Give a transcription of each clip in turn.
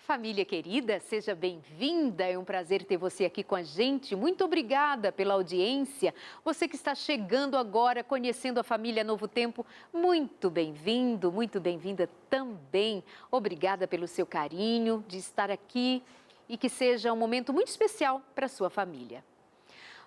Família querida, seja bem-vinda, é um prazer ter você aqui com a gente. Muito obrigada pela audiência. Você que está chegando agora, conhecendo a família Novo Tempo, muito bem-vindo, muito bem-vinda também. Obrigada pelo seu carinho de estar aqui e que seja um momento muito especial para a sua família.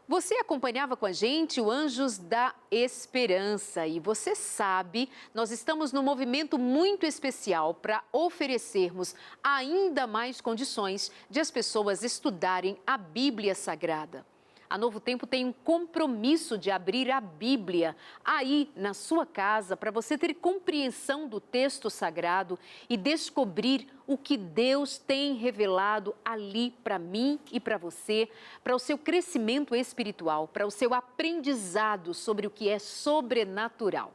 Você acompanhava com a gente o Anjos da Esperança e você sabe, nós estamos num movimento muito especial para oferecermos ainda mais condições de as pessoas estudarem a Bíblia Sagrada. A Novo Tempo tem um compromisso de abrir a Bíblia aí na sua casa para você ter compreensão do texto sagrado e descobrir o que Deus tem revelado ali para mim e para você, para o seu crescimento espiritual, para o seu aprendizado sobre o que é sobrenatural.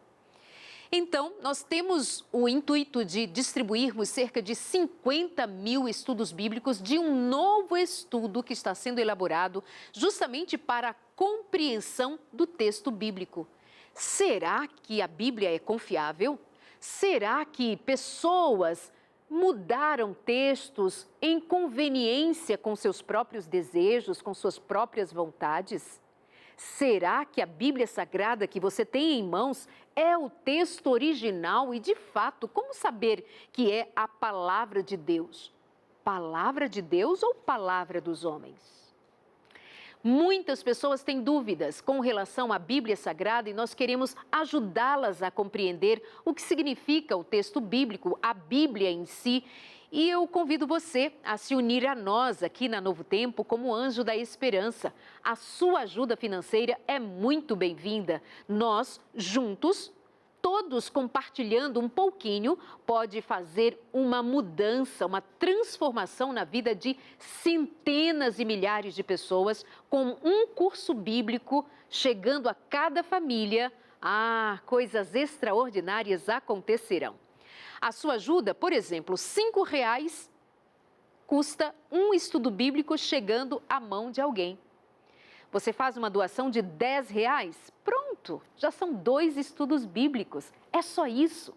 Então, nós temos o intuito de distribuirmos cerca de 50 mil estudos bíblicos de um novo estudo que está sendo elaborado justamente para a compreensão do texto bíblico. Será que a Bíblia é confiável? Será que pessoas mudaram textos em conveniência com seus próprios desejos, com suas próprias vontades? Será que a Bíblia Sagrada que você tem em mãos é o texto original e, de fato, como saber que é a palavra de Deus? Palavra de Deus ou palavra dos homens? Muitas pessoas têm dúvidas com relação à Bíblia Sagrada e nós queremos ajudá-las a compreender o que significa o texto bíblico, a Bíblia em si. E eu convido você a se unir a nós aqui na Novo Tempo como Anjo da Esperança. A sua ajuda financeira é muito bem-vinda. Nós, juntos, todos compartilhando um pouquinho, pode fazer uma mudança, uma transformação na vida de centenas e milhares de pessoas com um curso bíblico chegando a cada família. Coisas extraordinárias acontecerão. A sua ajuda, por exemplo, R$5 custa um estudo bíblico chegando à mão de alguém. Você faz uma doação de R$10, pronto, já são 2 estudos bíblicos. É só isso.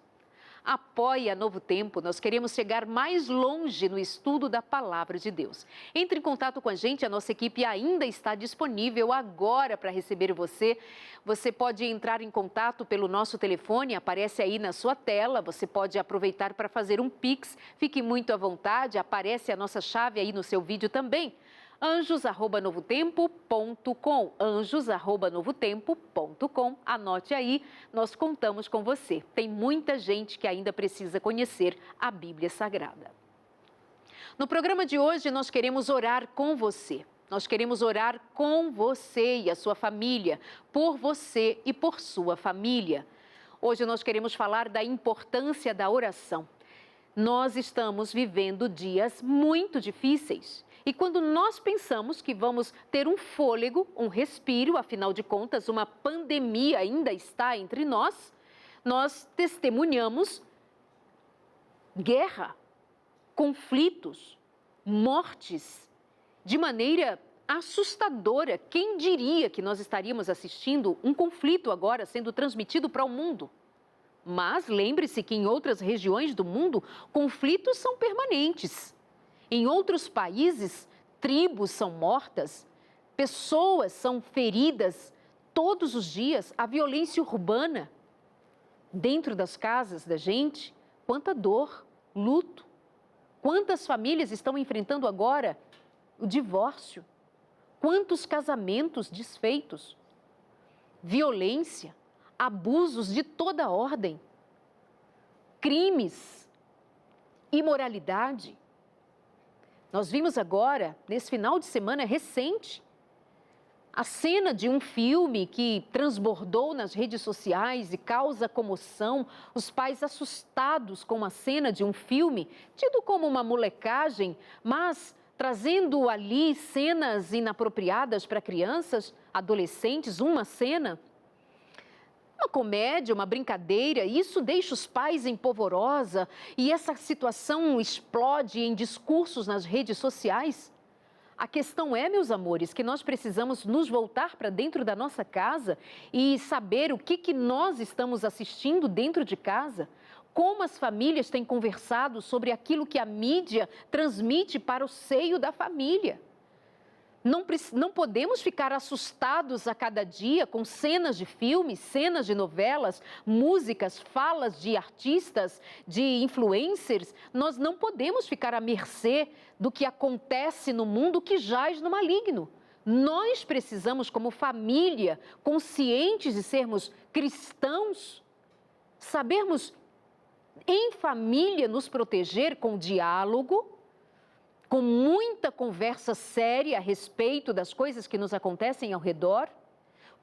Apoie a Novo Tempo, nós queremos chegar mais longe no estudo da Palavra de Deus. Entre em contato com a gente, a nossa equipe ainda está disponível agora para receber você. Você pode entrar em contato pelo nosso telefone, aparece aí na sua tela, você pode aproveitar para fazer um Pix, fique muito à vontade, aparece a nossa chave aí no seu vídeo também. anjos@novotempo.com, anjos@novotempo.com. Anote aí, nós contamos com você. Tem muita gente que ainda precisa conhecer a Bíblia Sagrada. No programa de hoje, nós queremos orar com você. Nós queremos orar com você e a sua família, por você e por sua família. Hoje nós queremos falar da importância da oração. Nós estamos vivendo dias muito difíceis. E quando nós pensamos que vamos ter um fôlego, um respiro, afinal de contas, uma pandemia ainda está entre nós, nós testemunhamos guerra, conflitos, mortes, de maneira assustadora. Quem diria que nós estaríamos assistindo um conflito agora sendo transmitido para o mundo? Mas lembre-se que em outras regiões do mundo, conflitos são permanentes. Em outros países, tribos são mortas, pessoas são feridas todos os dias, a violência urbana. Dentro das casas da gente, quanta dor, luto. Quantas famílias estão enfrentando agora o divórcio? Quantos casamentos desfeitos? Violência, abusos de toda ordem, crimes, imoralidade. Nós vimos agora, nesse final de semana recente, a cena de um filme que transbordou nas redes sociais e causa comoção, os pais assustados com a cena de um filme, tido como uma molecagem, mas trazendo ali cenas inapropriadas para crianças, adolescentes, uma cena, uma comédia, uma brincadeira, isso deixa os pais em polvorosa e essa situação explode em discursos nas redes sociais. A questão é, meus amores, que nós precisamos nos voltar para dentro da nossa casa e saber o que nós estamos assistindo dentro de casa, como as famílias têm conversado sobre aquilo que a mídia transmite para o seio da família. Não podemos ficar assustados a cada dia com cenas de filmes, cenas de novelas, músicas, falas de artistas, de influencers. Nós não podemos ficar à mercê do que acontece no mundo que jaz no maligno. Nós precisamos, como família, conscientes de sermos cristãos, sabermos em família nos proteger com diálogo, com muita conversa séria a respeito das coisas que nos acontecem ao redor,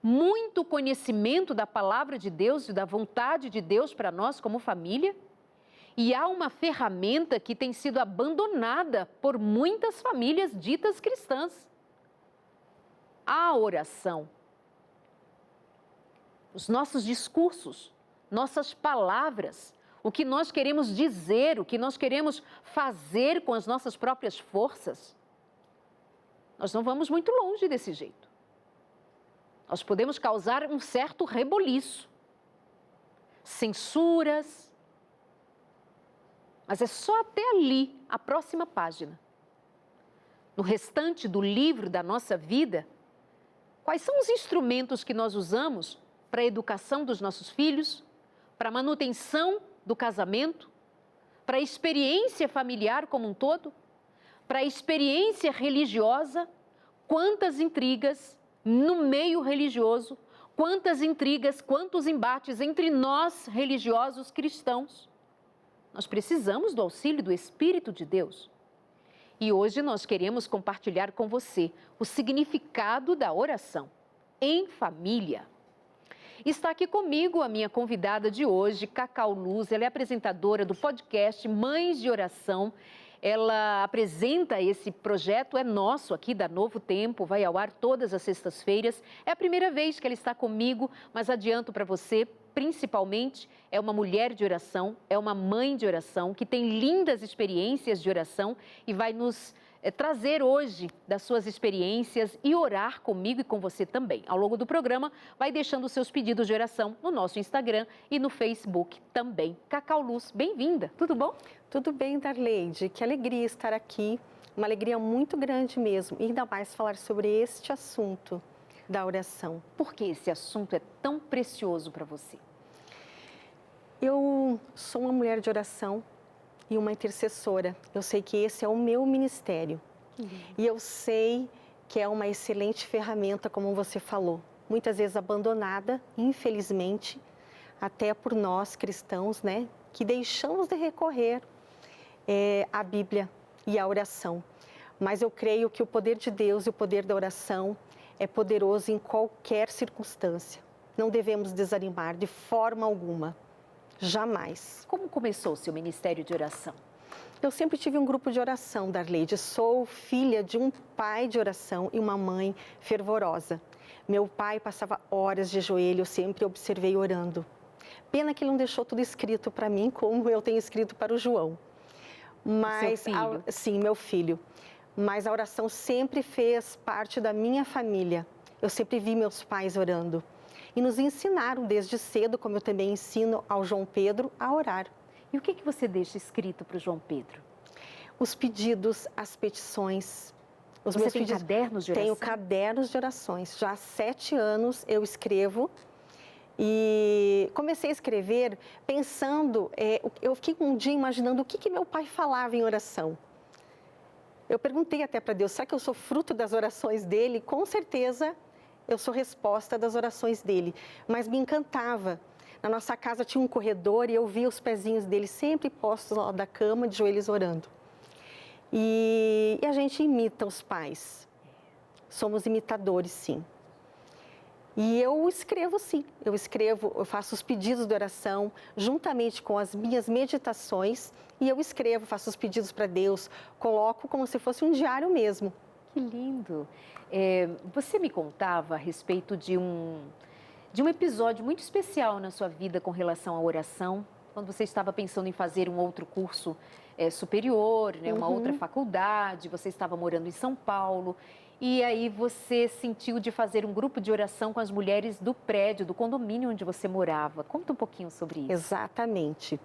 muito conhecimento da palavra de Deus e da vontade de Deus para nós como família. E há uma ferramenta que tem sido abandonada por muitas famílias ditas cristãs: a oração. Os nossos discursos, nossas palavras, o que nós queremos dizer, o que nós queremos fazer com as nossas próprias forças. Nós não vamos muito longe desse jeito. Nós podemos causar um certo reboliço, censuras, mas é só até ali, a próxima página. No restante do livro da nossa vida, quais são os instrumentos que nós usamos para a educação dos nossos filhos, para a manutenção do casamento, para a experiência familiar como um todo, para a experiência religiosa? Quantas intrigas no meio religioso, quantas intrigas, quantos embates entre nós religiosos cristãos. Nós precisamos do auxílio do Espírito de Deus. E hoje nós queremos compartilhar com você o significado da oração em família. Está aqui comigo a minha convidada de hoje, Cacau Luz. Ela é apresentadora do podcast Mães de Oração. Ela apresenta esse projeto, é nosso aqui da Novo Tempo, vai ao ar todas as sextas-feiras. É a primeira vez que ela está comigo, mas adianto para você, principalmente, é uma mulher de oração, é uma mãe de oração, que tem lindas experiências de oração e vai nos trazer hoje das suas experiências e orar comigo e com você também. Ao longo do programa, vai deixando os seus pedidos de oração no nosso Instagram e no Facebook também. Cacau Luz, bem-vinda, tudo bom? Tudo bem, Darleide, que alegria estar aqui, uma alegria muito grande mesmo, e ainda mais falar sobre este assunto da oração. Por que esse assunto é tão precioso para você? Eu sou uma mulher de oração e uma intercessora. Eu sei que esse é o meu ministério. E eu sei que é uma excelente ferramenta, como você falou, muitas vezes abandonada, infelizmente, até por nós cristãos, né, que deixamos de recorrer à Bíblia e à oração. Mas eu creio que o poder de Deus e o poder da oração é poderoso em qualquer circunstância. Não devemos desanimar de forma alguma. Jamais. Como começou o seu ministério de oração? Eu sempre tive um grupo de oração, Darleide. Sou filha de um pai de oração e uma mãe fervorosa. Meu pai passava horas de joelho, eu sempre observei orando. Pena que ele não deixou tudo escrito para mim, como eu tenho escrito para o João. Mas, seu filho? Sim, meu filho. Mas a oração sempre fez parte da minha família. Eu sempre vi meus pais orando. E nos ensinaram desde cedo, como eu também ensino ao João Pedro, a orar. E o que você deixa escrito para o João Pedro? Os pedidos, as petições. Você tem cadernos de oração? Tenho cadernos de orações. Já há 7 anos eu escrevo. E comecei a escrever pensando, eu fiquei um dia imaginando o que meu pai falava em oração. Eu perguntei até para Deus, será que eu sou fruto das orações dele? Com certeza eu sou resposta das orações dele, mas me encantava. Na nossa casa tinha um corredor e eu via os pezinhos dele sempre postos lá da cama, de joelhos orando. E a gente imita os pais. Somos imitadores, sim. E eu escrevo, sim. Eu faço os pedidos de oração juntamente com as minhas meditações e eu escrevo, faço os pedidos para Deus, coloco como se fosse um diário mesmo. Que lindo! Você me contava a respeito de um episódio muito especial na sua vida com relação à oração, quando você estava pensando em fazer um outro curso superior, né, uma outra faculdade, você estava morando em São Paulo, e aí você sentiu de fazer um grupo de oração com as mulheres do prédio, do condomínio onde você morava. Conta um pouquinho sobre isso. Exatamente.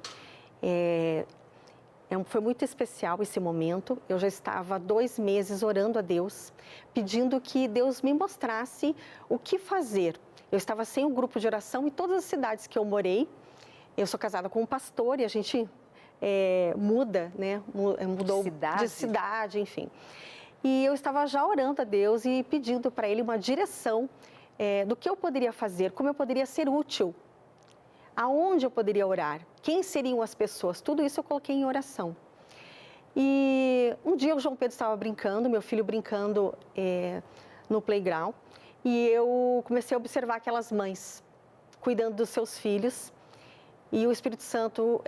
Foi muito especial esse momento. Eu já estava 2 meses orando a Deus, pedindo que Deus me mostrasse o que fazer. Eu estava sem o grupo de oração em todas as cidades que eu morei. Eu sou casada com um pastor e a gente muda, né? Mudou de cidade, enfim. E eu estava já orando a Deus e pedindo para Ele uma direção do que eu poderia fazer, como eu poderia ser útil, aonde eu poderia orar, quem seriam as pessoas, tudo isso eu coloquei em oração. E um dia o João Pedro estava brincando, meu filho brincando no playground, e eu comecei a observar aquelas mães cuidando dos seus filhos, e o Espírito Santo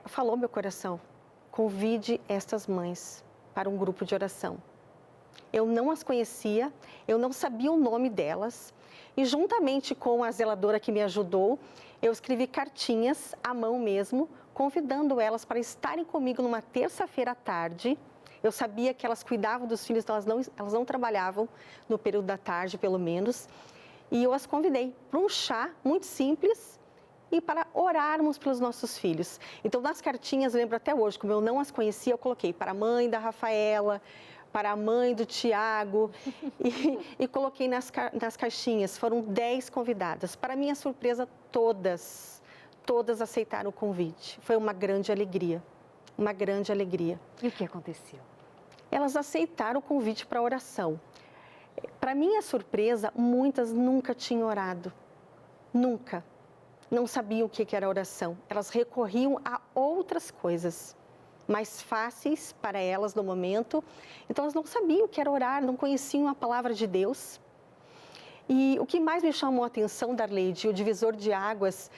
falou ao meu coração: convide estas mães para um grupo de oração. Eu não as conhecia, eu não sabia o nome delas, e juntamente com a zeladora que me ajudou, eu escrevi cartinhas à mão mesmo, convidando elas para estarem comigo numa terça-feira à tarde. Eu sabia que elas cuidavam dos filhos, então elas não trabalhavam no período da tarde, pelo menos. E eu as convidei para um chá muito simples e para orarmos pelos nossos filhos. Então, nas cartinhas, eu lembro até hoje, como eu não as conhecia, eu coloquei para a mãe da Rafaela, para a mãe do Tiago, e coloquei nas caixinhas. Foram 10 convidadas. Para minha surpresa, todas aceitaram o convite. Foi uma grande alegria, uma grande alegria. E o que aconteceu? Elas aceitaram o convite para oração. Para minha surpresa, muitas nunca tinham orado, nunca. Não sabiam o que era oração. Elas recorriam a outras coisas mais fáceis para elas no momento. Então, elas não sabiam o que era orar, não conheciam a palavra de Deus. E o que mais me chamou a atenção, Darleide, o divisor de águas,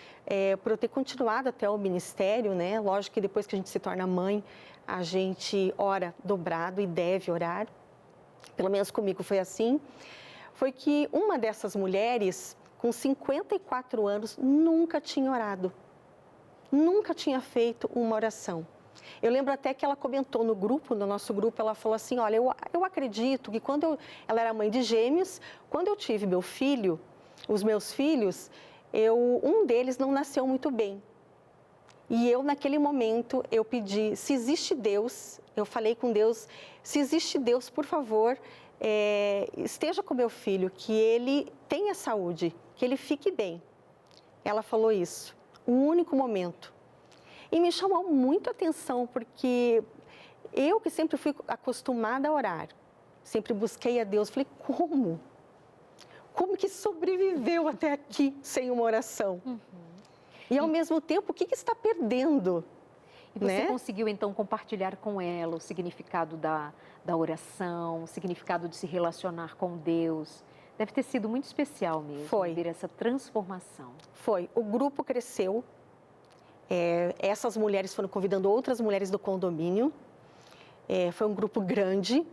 por eu ter continuado até o ministério, né? Lógico que depois que a gente se torna mãe, a gente ora dobrado e deve orar. Pelo menos comigo foi assim. Foi que uma dessas mulheres, com 54 anos, nunca tinha orado. Nunca tinha feito uma oração. Eu lembro até que ela comentou no nosso grupo, ela falou assim: olha, eu acredito que ela era mãe de gêmeos, quando eu tive meu filho, os meus filhos, um deles não nasceu muito bem. E eu, naquele momento, eu pedi, se existe Deus, eu falei com Deus, se existe Deus, por favor, esteja com meu filho, que ele tenha saúde, que ele fique bem. Ela falou isso, um único momento. E me chamou muito a atenção, porque eu que sempre fui acostumada a orar, sempre busquei a Deus, falei, como? Como que sobreviveu até aqui sem uma oração? Uhum. E ao mesmo tempo, o que está perdendo? E você conseguiu então compartilhar com ela o significado da oração, o significado de se relacionar com Deus? Deve ter sido muito especial mesmo, ver essa transformação. Foi. O grupo cresceu. Essas mulheres foram convidando outras mulheres do condomínio. Foi um grupo grande.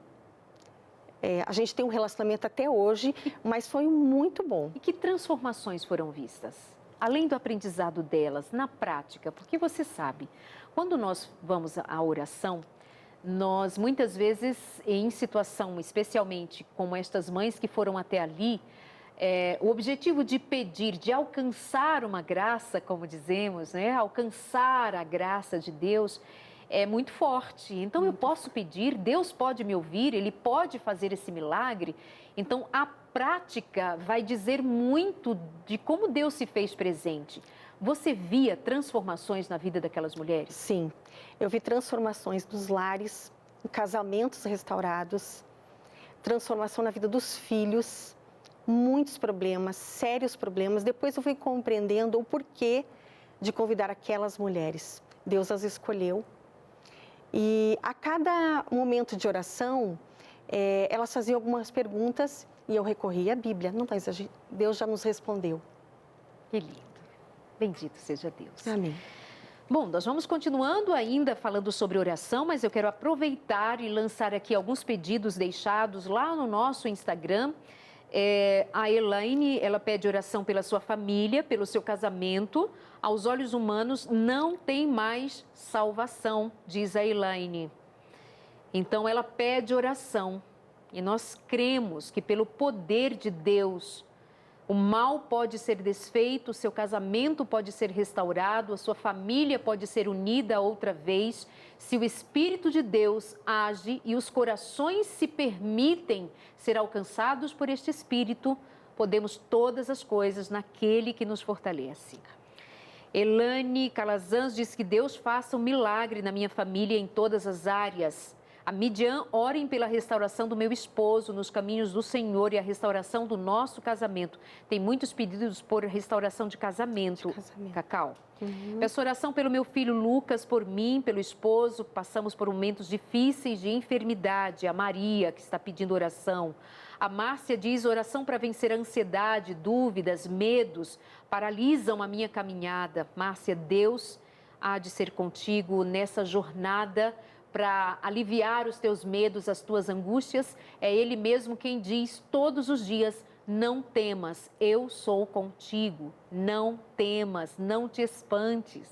A gente tem um relacionamento até hoje, mas foi muito bom. E que transformações foram vistas? Além do aprendizado delas, na prática, porque você sabe, quando nós vamos à oração, nós muitas vezes, em situação, especialmente como estas mães que foram até ali, o objetivo de pedir, de alcançar uma graça, como dizemos, né? Alcançar a graça de Deus é muito forte. Então, eu posso pedir, Deus pode me ouvir, Ele pode fazer esse milagre. Então, a prática vai dizer muito de como Deus se fez presente. Você via transformações na vida daquelas mulheres? Sim, eu vi transformações dos lares, casamentos restaurados, transformação na vida dos filhos, muitos problemas, sérios problemas. Depois eu fui compreendendo o porquê de convidar aquelas mulheres. Deus as escolheu. E a cada momento de oração, elas faziam algumas perguntas e eu recorria à Bíblia. Não, mas Deus já nos respondeu. Que lindo. Bendito seja Deus. Amém. Bom, nós vamos continuando ainda falando sobre oração, mas eu quero aproveitar e lançar aqui alguns pedidos deixados lá no nosso Instagram. A Elaine, ela pede oração pela sua família, pelo seu casamento. Aos olhos humanos não tem mais salvação, diz a Elaine. Então ela pede oração e nós cremos que pelo poder de Deus O mal pode ser desfeito, o seu casamento pode ser restaurado, a sua família pode ser unida outra vez, se o Espírito de Deus age e os corações se permitem ser alcançados por este Espírito, podemos todas as coisas naquele que nos fortalece. Elane Calazans diz que Deus faça um milagre na minha família em todas as áreas. A Midian, orem pela restauração do meu esposo nos caminhos do Senhor e a restauração do nosso casamento. Tem muitos pedidos por restauração de casamento. Cacau. Peço oração pelo meu filho Lucas, por mim, pelo esposo. Passamos por momentos difíceis de enfermidade. A Maria, que está pedindo oração. A Márcia diz oração para vencer a ansiedade, dúvidas, medos, paralisam a minha caminhada. Márcia, Deus há de ser contigo nessa jornada para aliviar os teus medos, as tuas angústias. É Ele mesmo quem diz todos os dias, não temas, eu sou contigo. Não temas, não te espantes.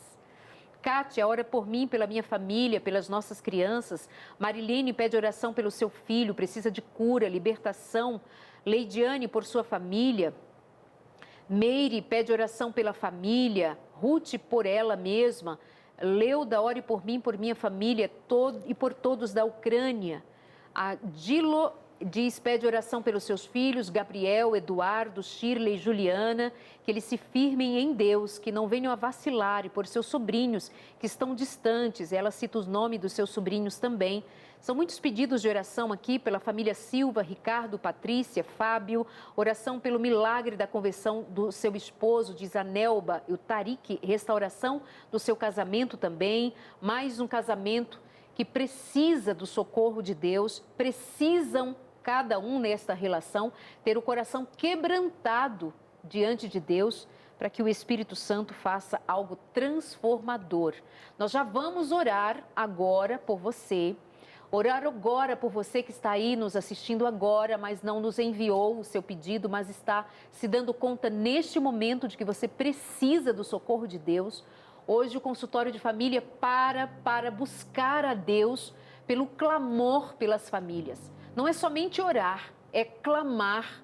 Kátia, ora por mim, pela minha família, pelas nossas crianças. Marilene pede oração pelo seu filho, precisa de cura, libertação. Leidiane, por sua família. Meire pede oração pela família. Ruth, por ela mesma. Leuda, ore por mim, por minha família e por todos da Ucrânia. A Dilo diz, pede oração pelos seus filhos, Gabriel, Eduardo, Shirley e Juliana, que eles se firmem em Deus, que não venham a vacilar, e por seus sobrinhos que estão distantes. Ela cita os nomes dos seus sobrinhos também. São muitos pedidos de oração aqui pela família Silva, Ricardo, Patrícia, Fábio. Oração pelo milagre da conversão do seu esposo, diz a Nelba e o Tarik. Restauração do seu casamento também. Mais um casamento que precisa do socorro de Deus. Precisam, cada um nesta relação, ter o coração quebrantado diante de Deus, para que o Espírito Santo faça algo transformador. Nós já vamos orar agora por você. Orar agora por você que está aí nos assistindo agora, mas não nos enviou o seu pedido, mas está se dando conta neste momento de que você precisa do socorro de Deus. Hoje o consultório de família para buscar a Deus pelo clamor pelas famílias. Não é somente orar, é clamar,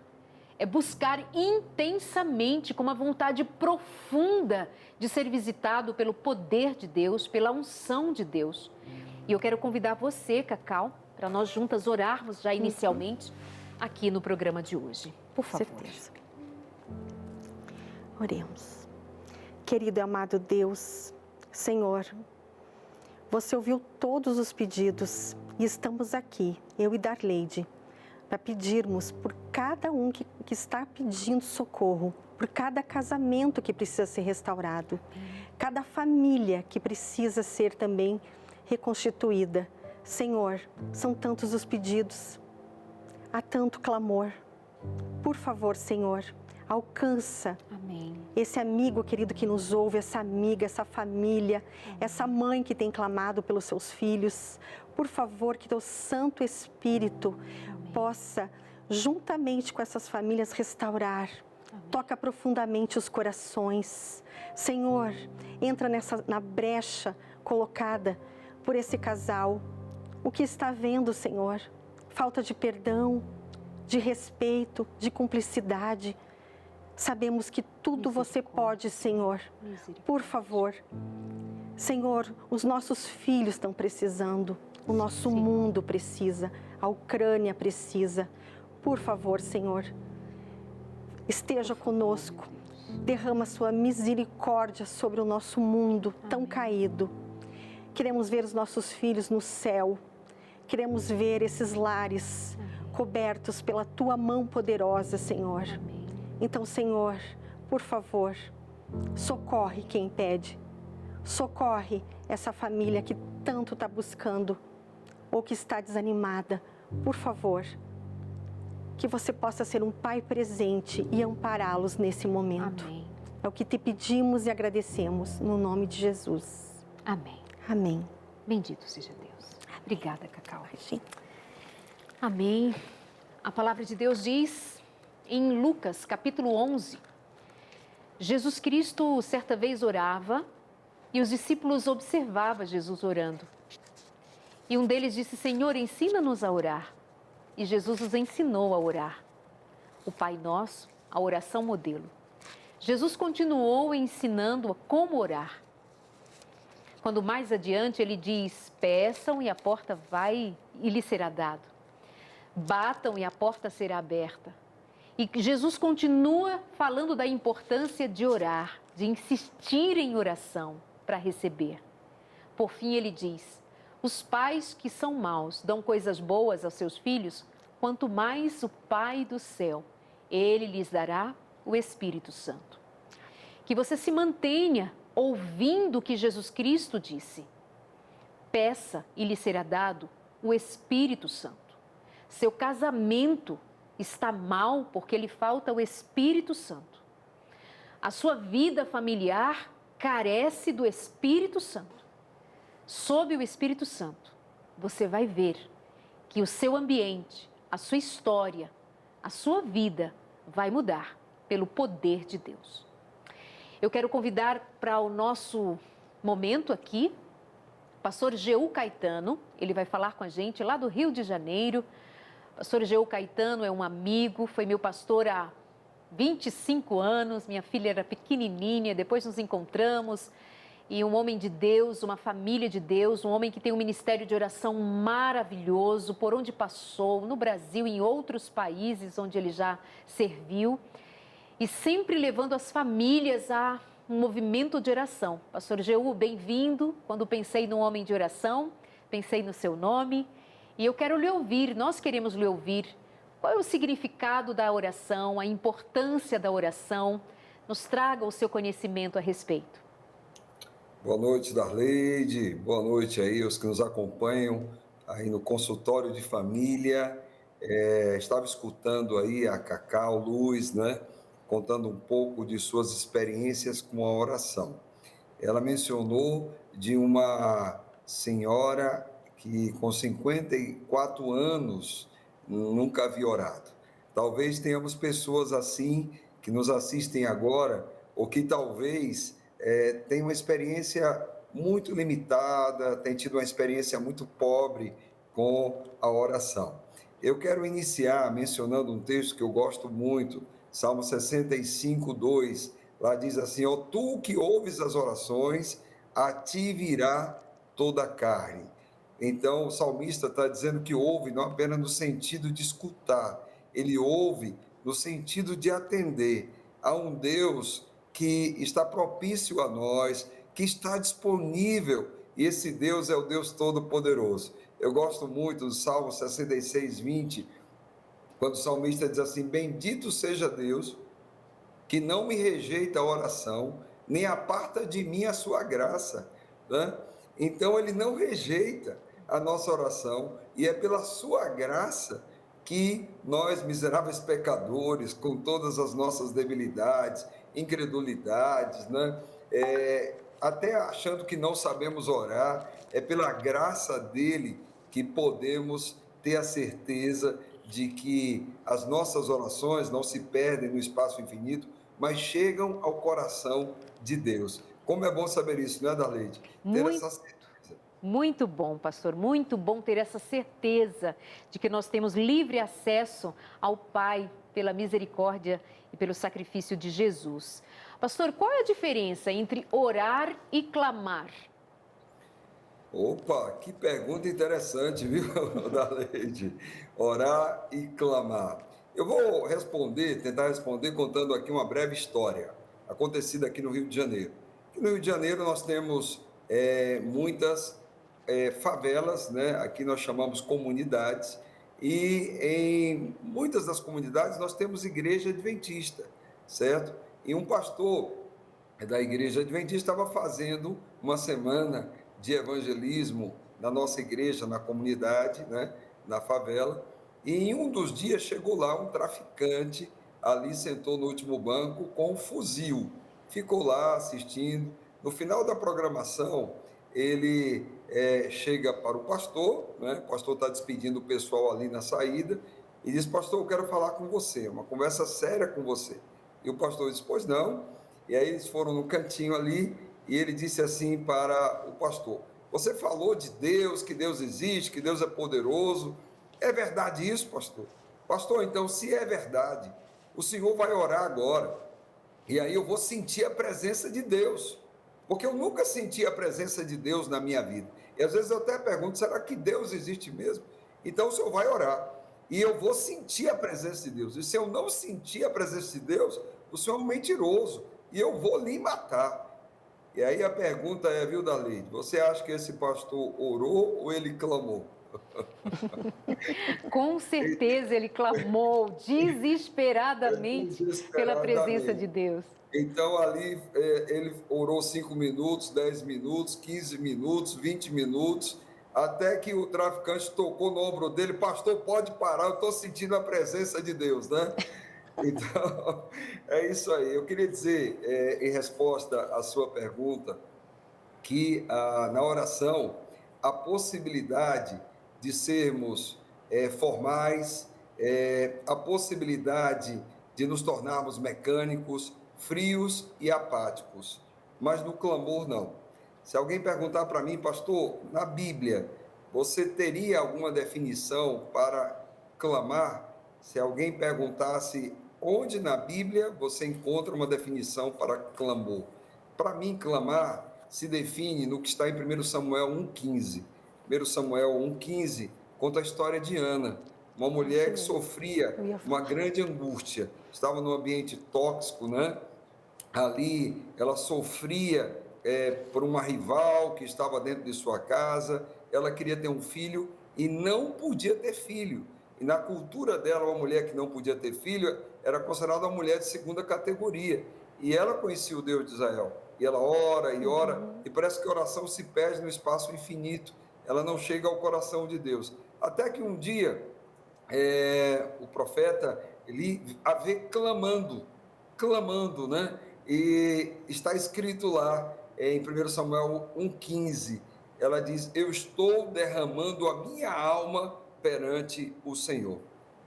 é buscar intensamente, com uma vontade profunda de ser visitado pelo poder de Deus, pela unção de Deus. E eu quero convidar você, Cacau, para nós juntas orarmos já inicialmente aqui no programa de hoje. Por favor. Certeza. Oremos. Querido e amado Deus, Senhor, você ouviu todos os pedidos e estamos aqui, eu e Darleide, para pedirmos por cada um que está pedindo socorro, por cada casamento que precisa ser restaurado, cada família que precisa ser também reconstituída. Senhor, são tantos os pedidos, há tanto clamor. Por favor, Senhor, alcança esse amigo querido que nos ouve, essa amiga, essa família, essa mãe que tem clamado pelos seus filhos. Por favor, que teu Santo Espírito possa, juntamente com essas famílias, restaurar. Toca profundamente os corações. Senhor, entra na brecha colocada por esse casal. O que está vendo, Senhor? Falta de perdão, de respeito, de cumplicidade. Sabemos que tudo você pode, Senhor. Por favor. Senhor, os nossos filhos estão precisando. O nosso mundo precisa. A Ucrânia precisa. Por favor, Senhor, esteja conosco. Derrama sua misericórdia sobre o nosso mundo tão caído. Queremos ver os nossos filhos no céu. Queremos ver esses lares cobertos pela tua mão poderosa, Senhor. Então, Senhor, por favor, socorre quem pede. Socorre essa família que tanto está buscando ou que está desanimada. Por favor, que você possa ser um pai presente e ampará-los nesse momento. Amém. É o que te pedimos e agradecemos, no nome de Jesus. Amém. Amém. Bendito seja Deus. Obrigada, Cacau. Sim. Amém. A palavra de Deus diz em Lucas, capítulo 11, Jesus Cristo certa vez orava e os discípulos observavam Jesus orando. E um deles disse, Senhor, ensina-nos a orar. E Jesus os ensinou a orar. O Pai Nosso, a oração modelo. Jesus continuou ensinando como orar. Quando mais adiante ele diz: peçam e a porta vai e lhe será dado. Batam e a porta será aberta. E Jesus continua falando da importância de orar, de insistir em oração para receber. Por fim ele diz: os pais que são maus dão coisas boas aos seus filhos, quanto mais o Pai do céu, ele lhes dará o Espírito Santo. Que você se mantenha ouvindo o que Jesus Cristo disse. Peça e lhe será dado o Espírito Santo. Seu casamento está mal porque lhe falta o Espírito Santo. A sua vida familiar carece do Espírito Santo. Sob o Espírito Santo, você vai ver que o seu ambiente, a sua história, a sua vida vai mudar pelo poder de Deus. Eu quero convidar para o nosso momento aqui, pastor Jeú Caetano. Ele vai falar com a gente lá do Rio de Janeiro. Pastor Jeú Caetano é um amigo, foi meu pastor há 25 anos, minha filha era pequenininha, depois nos encontramos. E um homem de Deus, uma família de Deus, um homem que tem um ministério de oração maravilhoso, por onde passou, no Brasil e em outros países onde ele já serviu. E sempre levando as famílias a um movimento de oração. Pastor Jeú, bem-vindo. Quando pensei num homem de oração, pensei no seu nome. E eu quero lhe ouvir, nós queremos lhe ouvir. Qual é o significado da oração, a importância da oração? Nos traga o seu conhecimento a respeito. Boa noite, Darleide. Boa noite aí os que nos acompanham aí no consultório de família. Estava escutando aí a Cacau Luz, né? Contando um pouco de suas experiências com a oração. Ela mencionou de uma senhora que com 54 anos nunca havia orado. Talvez tenhamos pessoas assim que nos assistem agora, ou que talvez tenham uma experiência muito limitada, tem tido uma experiência muito pobre com a oração. Eu quero iniciar mencionando um texto que eu gosto muito, Salmo 65, 2, lá diz assim: ó, tu que ouves as orações, a ti virá toda a carne. Então, o salmista está dizendo que ouve não apenas no sentido de escutar, ele ouve no sentido de atender a um Deus que está propício a nós, que está disponível, e esse Deus é o Deus Todo-Poderoso. Eu gosto muito do Salmo 66, 20, quando o salmista diz assim: bendito seja Deus, que não me rejeita a oração, nem aparta de mim a sua graça, né? Então, ele não rejeita a nossa oração, e é pela sua graça que nós, miseráveis pecadores, com todas as nossas debilidades, incredulidades, né? Até achando que não sabemos orar, é pela graça dele que podemos ter a certeza de que as nossas orações não se perdem no espaço infinito, mas chegam ao coração de Deus. Como é bom saber isso, não é, Darleide? Ter essa certeza. Muito bom, pastor, muito bom ter essa certeza de que nós temos livre acesso ao Pai pela misericórdia e pelo sacrifício de Jesus. Pastor, qual é a diferença entre orar e clamar? Opa, que pergunta interessante, viu, Darleide? Orar e clamar. Eu vou tentar responder contando aqui uma breve história acontecida aqui no Rio de Janeiro. Aqui no Rio de Janeiro nós temos muitas favelas, né? Aqui nós chamamos comunidades, e em muitas das comunidades nós temos igreja adventista, certo? E um pastor da igreja adventista estava fazendo uma semana de evangelismo na nossa igreja, na comunidade, né? Na favela, e em um dos dias chegou lá um traficante, ali sentou no último banco com um fuzil, ficou lá assistindo. No final da programação, ele chega para o pastor, né? O pastor está despedindo o pessoal ali na saída, e diz: pastor, eu quero falar com você, uma conversa séria com você. E o pastor disse: pois não. E aí eles foram no cantinho ali, e ele disse assim para o pastor: você falou de Deus, que Deus existe, que Deus é poderoso. É verdade isso, pastor? Pastor, então, se é verdade o senhor vai orar agora, e aí eu vou sentir a presença de Deus, porque eu nunca senti a presença de Deus na minha vida. E às vezes eu até pergunto, será que Deus existe mesmo? Então o senhor vai orar, e eu vou sentir a presença de Deus. E se eu não sentir a presença de Deus, o senhor é um mentiroso, e eu vou lhe matar. E aí a pergunta é, viu, Darleide, você acha que esse pastor orou ou ele clamou? Com certeza ele clamou desesperadamente pela presença de Deus. Então ali ele orou 5 minutos, 10 minutos, 15 minutos, 20 minutos, até que o traficante tocou no ombro dele, pastor, pode parar, eu estou sentindo a presença de Deus, né? Então, é isso aí. Eu queria dizer, em resposta à sua pergunta, que na oração, a possibilidade de sermos formais, a possibilidade de nos tornarmos mecânicos, frios e apáticos, mas no clamor não. Se alguém perguntar para mim, pastor, na Bíblia, você teria alguma definição para clamar? Se alguém perguntasse onde na Bíblia você encontra uma definição para clamor, para mim, clamar se define no que está em 1 Samuel 1,15. 1 Samuel 1,15 conta a história de Ana, uma mulher que sofria uma grande angústia, estava num ambiente tóxico, né? Ali ela sofria por uma rival que estava dentro de sua casa, ela queria ter um filho e não podia ter filho. E na cultura dela, uma mulher que não podia ter filho era considerada uma mulher de segunda categoria. E ela conhecia o Deus de Israel. E ela ora e ora, e parece que a oração se perde no espaço infinito. Ela não chega ao coração de Deus. Até que um dia, o profeta, ele a vê clamando, né? E está escrito lá, em 1 Samuel 1,15, ela diz, eu estou derramando a minha alma perante o Senhor.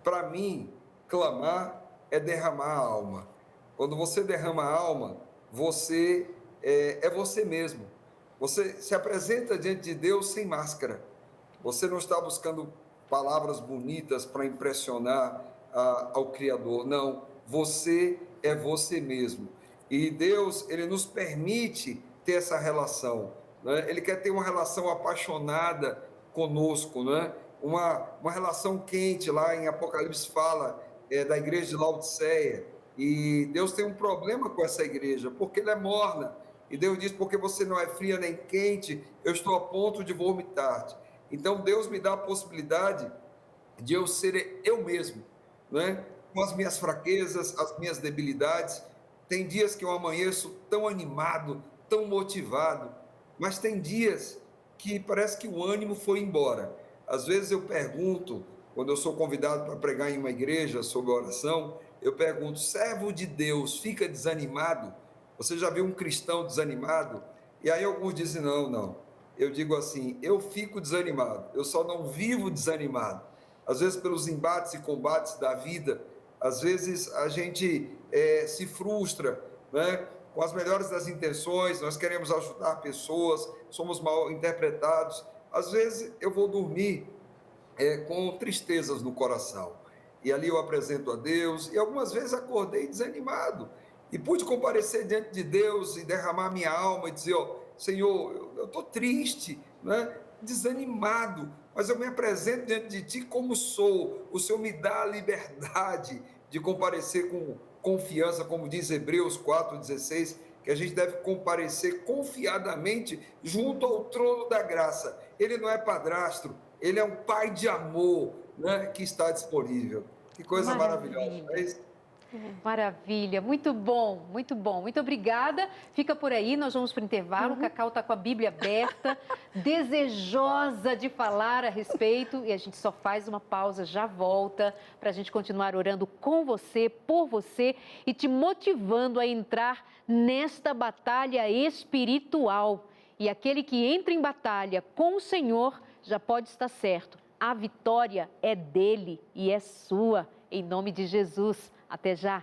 Para mim, clamar é derramar a alma. Quando você derrama a alma, você é você mesmo. Você se apresenta diante de Deus sem máscara. Você não está buscando palavras bonitas para impressionar ao Criador. Não, você é você mesmo. E Deus, Ele nos permite ter essa relação, né? Ele quer ter uma relação apaixonada conosco, né? Uma relação quente, lá em Apocalipse fala da igreja de Laodiceia, e Deus tem um problema com essa igreja, porque ela é morna, e Deus diz, porque você não é fria nem quente, eu estou a ponto de vomitar-te. Então Deus me dá a possibilidade de eu ser eu mesmo, né? Com as minhas fraquezas, as minhas debilidades. Tem dias que eu amanheço tão animado, tão motivado, mas tem dias que parece que o ânimo foi embora. Às vezes eu pergunto, quando eu sou convidado para pregar em uma igreja sobre oração, eu pergunto, servo de Deus fica desanimado? Você já viu um cristão desanimado? E aí alguns dizem, não. Eu digo assim, eu fico desanimado, eu só não vivo desanimado. Às vezes pelos embates e combates da vida, às vezes a gente se frustra, né? Com as melhores das intenções, nós queremos ajudar pessoas, somos mal interpretados. Às vezes eu vou dormir com tristezas no coração, e ali eu apresento a Deus, e algumas vezes acordei desanimado, e pude comparecer diante de Deus e derramar minha alma e dizer, Senhor, eu estou triste, né? Desanimado, mas eu me apresento diante de Ti como sou, o Senhor me dá a liberdade de comparecer com confiança, como diz Hebreus 4,16, que a gente deve comparecer confiadamente junto ao trono da graça. Ele não é padrasto, ele é um pai de amor, né, que está disponível. Que coisa maravilhosa, não é isso? Maravilha, muito bom, muito bom. Muito obrigada. Fica por aí, nós vamos para o intervalo. O Cacau está com a Bíblia aberta, desejosa de falar a respeito. E a gente só faz uma pausa, já volta, para a gente continuar orando com você, por você e te motivando a entrar nesta batalha espiritual. E aquele que entra em batalha com o Senhor já pode estar certo. A vitória é dele e é sua, em nome de Jesus. Até já!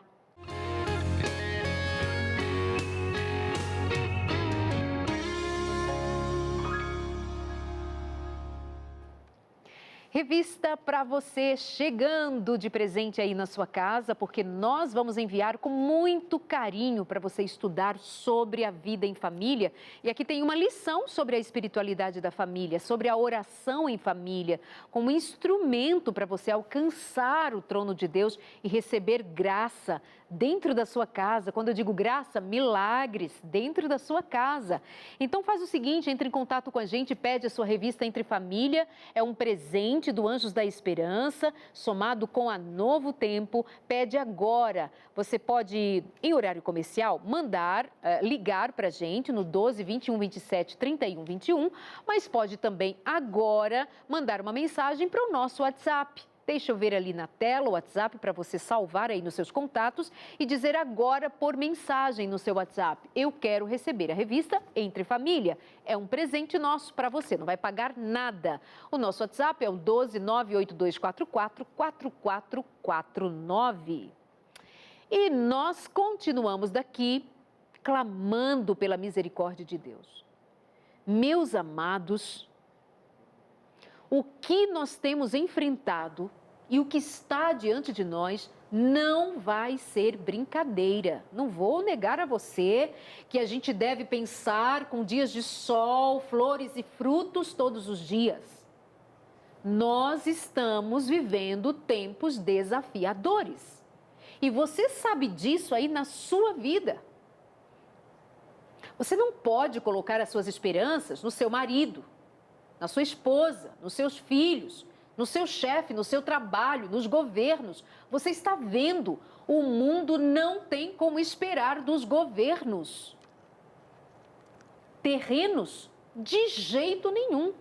Revista para você chegando de presente aí na sua casa, porque nós vamos enviar com muito carinho para você estudar sobre a vida em família. E aqui tem uma lição sobre a espiritualidade da família, sobre a oração em família, como instrumento para você alcançar o trono de Deus e receber graça dentro da sua casa. Quando eu digo graça, milagres dentro da sua casa. Então faz o seguinte, entre em contato com a gente, pede a sua revista Entre Família, é um presente do Anjos da Esperança, somado com a Novo Tempo, pede agora. Você pode, em horário comercial, ligar para a gente no 12 21 27 31 21, mas pode também agora mandar uma mensagem para o nosso WhatsApp. Deixa eu ver ali na tela o WhatsApp para você salvar aí nos seus contatos e dizer agora por mensagem no seu WhatsApp: eu quero receber a revista Entre Família. É um presente nosso para você, não vai pagar nada. O nosso WhatsApp é o 12 98244 4449. E nós continuamos daqui clamando pela misericórdia de Deus. Meus amados, o que nós temos enfrentado e o que está diante de nós não vai ser brincadeira. Não vou negar a você que a gente deve pensar com dias de sol, flores e frutos todos os dias. Nós estamos vivendo tempos desafiadores. E você sabe disso aí na sua vida. Você não pode colocar as suas esperanças no seu marido, na sua esposa, nos seus filhos, no seu chefe, no seu trabalho, nos governos. Você está vendo, o mundo não tem como esperar dos governos. Terrenos, de jeito nenhum.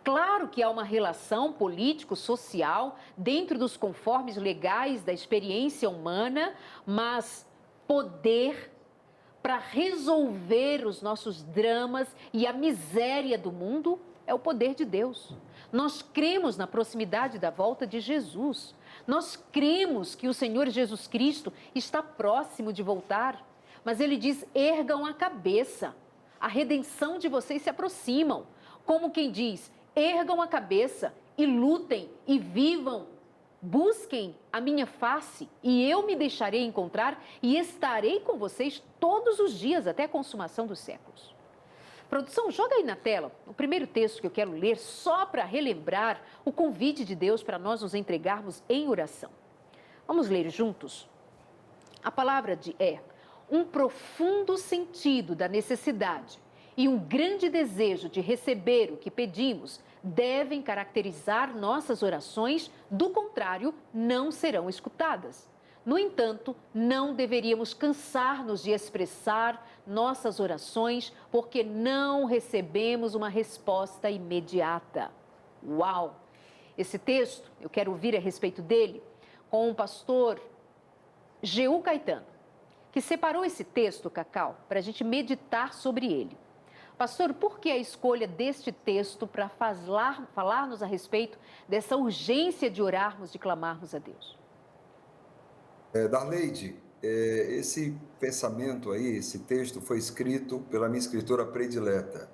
Claro que há uma relação político-social dentro dos conformes legais da experiência humana, mas poder para resolver os nossos dramas e a miséria do mundo é o poder de Deus. Nós cremos na proximidade da volta de Jesus. Nós cremos que o Senhor Jesus Cristo está próximo de voltar. Mas Ele diz, ergam a cabeça. A redenção de vocês se aproximam. Como quem diz, ergam a cabeça e lutem e vivam. Busquem a minha face e eu me deixarei encontrar e estarei com vocês todos os dias até a consumação dos séculos. Produção, joga aí na tela o primeiro texto que eu quero ler só para relembrar o convite de Deus para nós nos entregarmos em oração. Vamos ler juntos? A palavra é um profundo sentido da necessidade e um grande desejo de receber o que pedimos devem caracterizar nossas orações, do contrário, não serão escutadas. No entanto, não deveríamos cansar-nos de expressar nossas orações, porque não recebemos uma resposta imediata. Uau! Esse texto, eu quero ouvir a respeito dele com o pastor Jeú Caetano, que separou esse texto, Cacau, para a gente meditar sobre ele. Pastor, por que a escolha deste texto para falar-nos a respeito dessa urgência de orarmos, de clamarmos a Deus? Darleide, esse pensamento aí, esse texto foi escrito pela minha escritora predileta,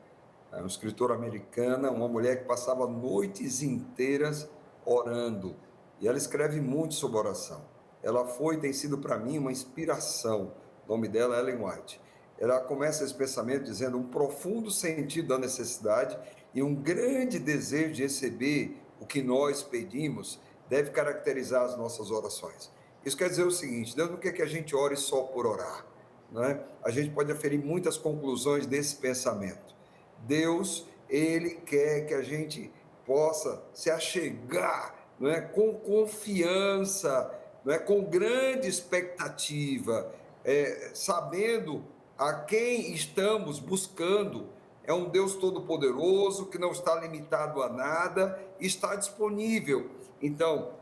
uma escritora americana, uma mulher que passava noites inteiras orando, e ela escreve muito sobre oração. Ela tem sido para mim uma inspiração. O nome dela é Ellen White. Ela começa esse pensamento dizendo um profundo sentido da necessidade e um grande desejo de receber o que nós pedimos deve caracterizar as nossas orações. Isso quer dizer o seguinte, Deus não quer que a gente ore só por orar, não é? A gente pode aferir muitas conclusões desse pensamento. Deus, Ele quer que a gente possa se achegar, não é? Com confiança, não é? Com grande expectativa, sabendo a quem estamos buscando. É um Deus todo-poderoso, que não está limitado a nada, está disponível. Então,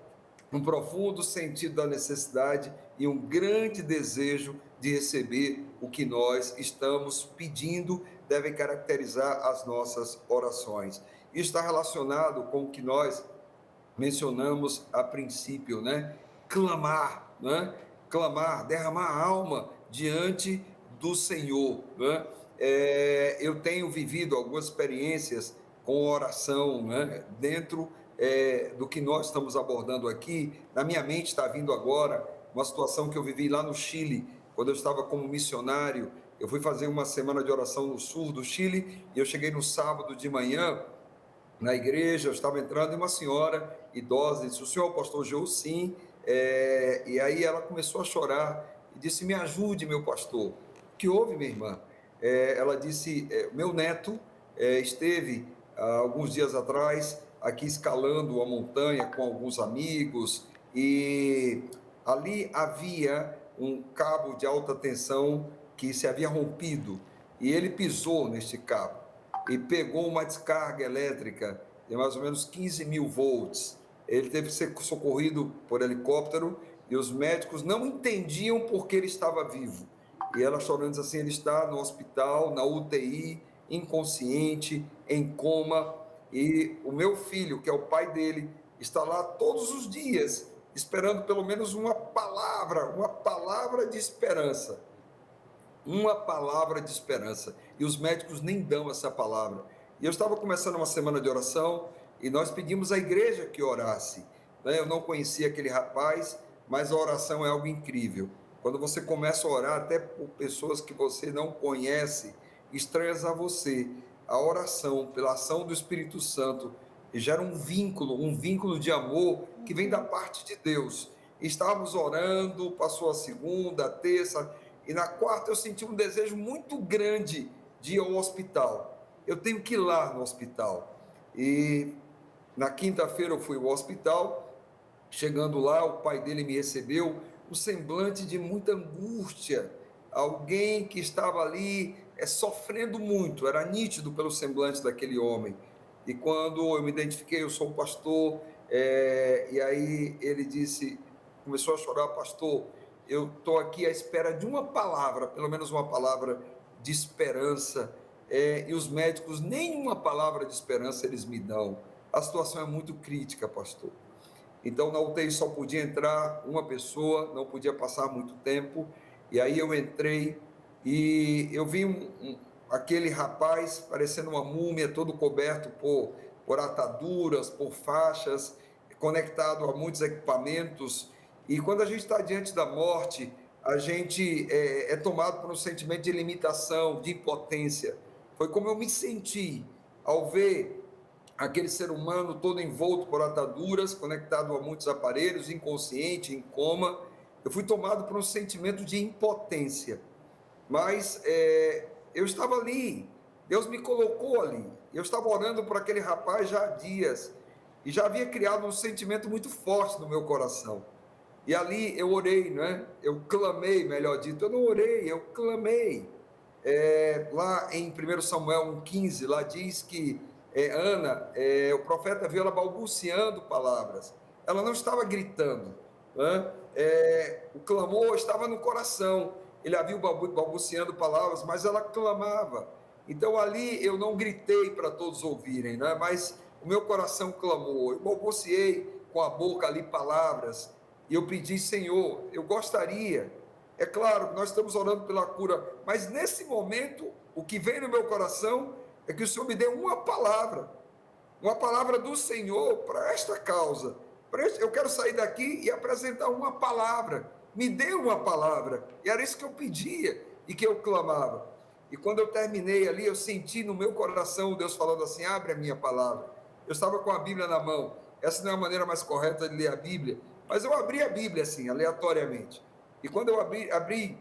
um profundo sentido da necessidade e um grande desejo de receber o que nós estamos pedindo devem caracterizar as nossas orações. Isso está relacionado com o que nós mencionamos a princípio, né? Clamar, né? Clamar, derramar a alma diante do Senhor, né? Eu tenho vivido algumas experiências com oração, né? Dentro do que nós estamos abordando aqui. Na minha mente está vindo agora uma situação que eu vivi lá no Chile, quando eu estava como missionário. Eu fui fazer uma semana de oração no sul do Chile e eu cheguei no sábado de manhã na igreja, eu estava entrando e uma senhora idosa disse: o senhor é o pastor Jô? Sim. E aí ela começou a chorar e disse: me ajude, meu pastor. O que houve, minha irmã? Ela disse: meu neto esteve há alguns dias atrás aqui escalando a montanha com alguns amigos e ali havia um cabo de alta tensão que se havia rompido e ele pisou neste cabo e pegou uma descarga elétrica de mais ou menos 15.000 volts. Ele teve que ser socorrido por helicóptero e os médicos não entendiam por que ele estava vivo. E ela chorando diz assim: ele está no hospital, na UTI, inconsciente, em coma, e o meu filho, que é o pai dele, está lá todos os dias, esperando pelo menos uma palavra de esperança. Uma palavra de esperança. E os médicos nem dão essa palavra. E eu estava começando uma semana de oração e nós pedimos à igreja que orasse. Eu não conhecia aquele rapaz, mas a oração é algo incrível. Quando você começa a orar até por pessoas que você não conhece, estranhas a você, a oração, pela ação do Espírito Santo, gera um vínculo de amor que vem da parte de Deus. Estávamos orando, passou a segunda, a terça, e na quarta eu senti um desejo muito grande de ir ao hospital. Eu tenho que ir lá no hospital. E na quinta-feira eu fui ao hospital. Chegando lá, o pai dele me recebeu, um semblante de muita angústia. Alguém que estava ali sofrendo muito, era nítido pelo semblante daquele homem. E quando eu me identifiquei, eu sou o pastor, e aí ele disse, começou a chorar: pastor, eu estou aqui à espera de uma palavra, pelo menos uma palavra de esperança, e os médicos nenhuma palavra de esperança eles me dão. A situação é muito crítica, pastor. Então na UTI só podia entrar uma pessoa, não podia passar muito tempo, e aí eu entrei e eu vi aquele rapaz parecendo uma múmia, todo coberto por ataduras, por faixas, conectado a muitos equipamentos. E quando a gente está diante da morte, a gente é tomado por um sentimento de limitação, de impotência. Foi como eu me senti ao ver aquele ser humano todo envolto por ataduras, conectado a muitos aparelhos, inconsciente, em coma. Eu fui tomado por um sentimento de impotência. Mas eu estava ali, Deus me colocou ali. Eu estava orando por aquele rapaz já há dias e já havia criado um sentimento muito forte no meu coração. E ali eu orei, né? Eu clamei, melhor dito, eu não orei, eu clamei. Lá em 1 Samuel 1,15, lá diz que Ana, o profeta viu ela balbuciando palavras. Ela não estava gritando, né? O clamor estava no coração. Ele a viu balbuciando palavras, mas ela clamava. Então ali eu não gritei para todos ouvirem, né? Mas o meu coração clamou. Eu balbuciei com a boca ali palavras. E eu pedi: Senhor, eu gostaria, é claro que nós estamos orando pela cura, mas nesse momento, o que vem no meu coração é que o Senhor me dê uma palavra do Senhor para esta causa. Eu quero sair daqui e apresentar uma palavra, me dê uma palavra. E era isso que eu pedia e que eu clamava. E quando eu terminei ali, eu senti no meu coração Deus falando assim: abre a minha palavra. Eu estava com a Bíblia na mão. Essa não é a maneira mais correta de ler a Bíblia, mas eu abri a Bíblia assim, aleatoriamente. E quando eu abri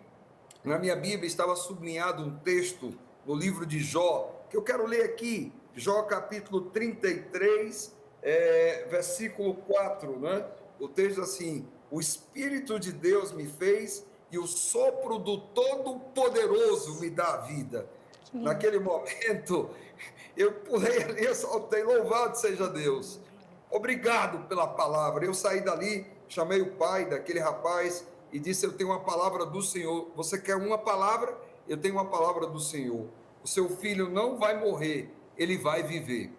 na minha Bíblia, estava sublinhado um texto no livro de Jó, que eu quero ler aqui. Jó capítulo 33, versículo 4, né? O texto assim: o Espírito de Deus me fez e o sopro do Todo-Poderoso me dá a vida. Naquele momento, eu pulei ali, eu saltei: louvado seja Deus. Obrigado pela palavra. Eu saí dali, chamei o pai daquele rapaz e disse: eu tenho uma palavra do Senhor. Você quer uma palavra? Eu tenho uma palavra do Senhor. O seu filho não vai morrer, ele vai viver.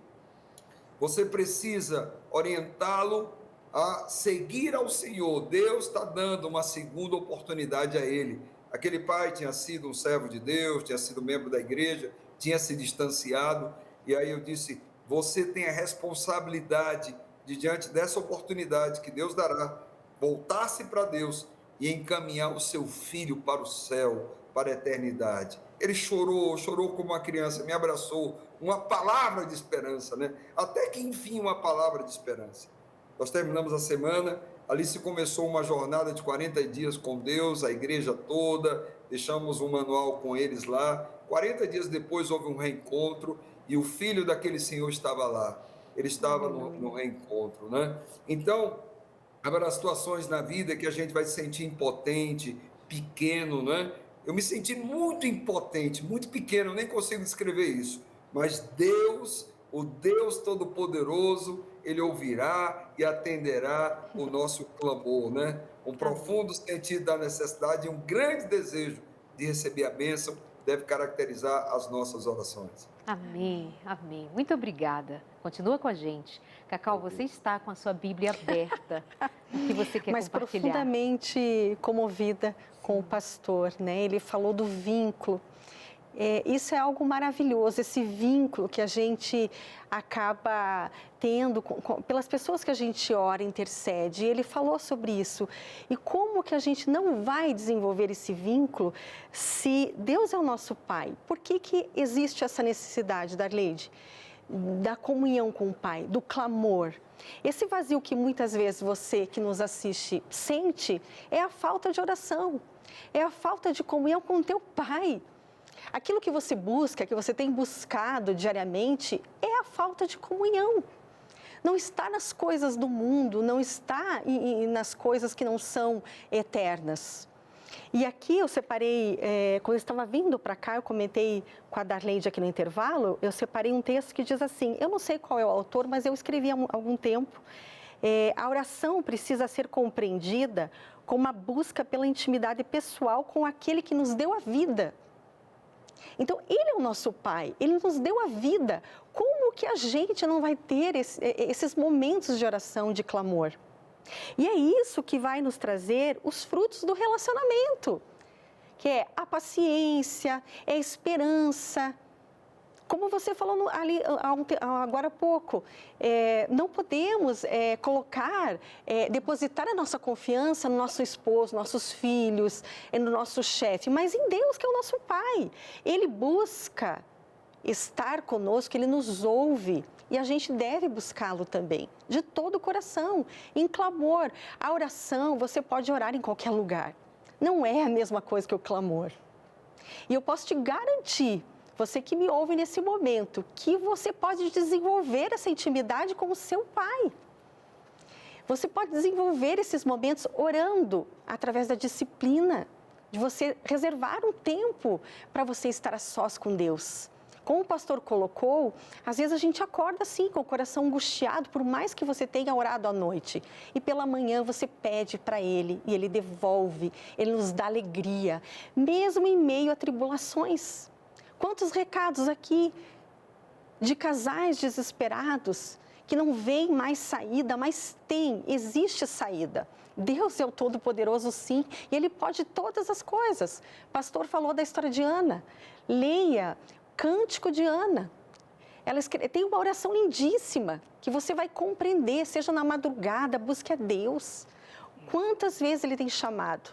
Você precisa orientá-lo a seguir ao Senhor. Deus está dando uma segunda oportunidade a ele. Aquele pai tinha sido um servo de Deus, tinha sido membro da igreja, tinha se distanciado. E aí eu disse: você tem a responsabilidade de diante dessa oportunidade que Deus dará, voltar-se para Deus e encaminhar o seu filho para o céu, para a eternidade. Ele chorou, chorou como uma criança, me abraçou, uma palavra de esperança, né? Até que enfim uma palavra de esperança. Nós terminamos a semana, ali se começou uma jornada de 40 dias com Deus, a igreja toda, deixamos um manual com eles lá. 40 dias depois houve um reencontro e o filho daquele senhor estava lá. Ele estava no reencontro, né? Então, haverá situações na vida que a gente vai se sentir impotente, pequeno, né? Eu me senti muito impotente, muito pequeno, eu nem consigo descrever isso. Mas Deus, o Deus Todo-Poderoso, Ele ouvirá e atenderá o nosso clamor, né? Um profundo sentido da necessidade e um grande desejo de receber a bênção deve caracterizar as nossas orações. Amém, amém. Muito obrigada. Continua com a gente. Cacau, você está com a sua Bíblia aberta. O que você quer Mas compartilhar? profundamente comovida com o pastor, né? Ele falou do vínculo. Isso é algo maravilhoso, esse vínculo que a gente acaba tendo pelas pessoas que a gente ora, intercede. E ele falou sobre isso. E como que a gente não vai desenvolver esse vínculo se Deus é o nosso Pai? Por que existe essa necessidade, Darleide? Da comunhão com o Pai, do clamor. Esse vazio que muitas vezes você que nos assiste sente é a falta de oração, é a falta de comunhão com o teu Pai. Aquilo que você busca, que você tem buscado diariamente, é a falta de comunhão. Não está nas coisas do mundo, não está nas coisas que não são eternas. E aqui eu separei, quando eu estava vindo para cá, eu comentei com a Darleide aqui no intervalo, eu separei um texto que diz assim, eu não sei qual é o autor, mas eu escrevi há algum tempo, a oração precisa ser compreendida como uma busca pela intimidade pessoal com aquele que nos deu a vida. Então, Ele é o nosso Pai, Ele nos deu a vida. Como que a gente não vai ter esses momentos de oração, de clamor? E é isso que vai nos trazer os frutos do relacionamento, que é a paciência, é a esperança. Como você falou ali agora há pouco, não podemos depositar a nossa confiança no nosso esposo, nossos filhos, no nosso chefe, mas em Deus, que é o nosso Pai. Ele busca estar conosco, Ele nos ouve e a gente deve buscá-lo também, de todo o coração, em clamor. A oração, você pode orar em qualquer lugar, não é a mesma coisa que o clamor. E eu posso te garantir, você que me ouve nesse momento, que você pode desenvolver essa intimidade com o seu Pai. Você pode desenvolver esses momentos orando através da disciplina, de você reservar um tempo para você estar a sós com Deus. Como o pastor colocou, às vezes a gente acorda assim, com o coração angustiado, por mais que você tenha orado à noite. E pela manhã você pede para Ele e Ele devolve, Ele nos dá alegria, mesmo em meio a tribulações. Quantos recados aqui de casais desesperados que não veem mais saída, mas existe saída. Deus é o Todo-Poderoso, sim, e Ele pode todas as coisas. O pastor falou da história de Ana. Leia Cântico de Ana. Ela tem uma oração lindíssima que você vai compreender, seja na madrugada, busque a Deus. Quantas vezes Ele tem chamado?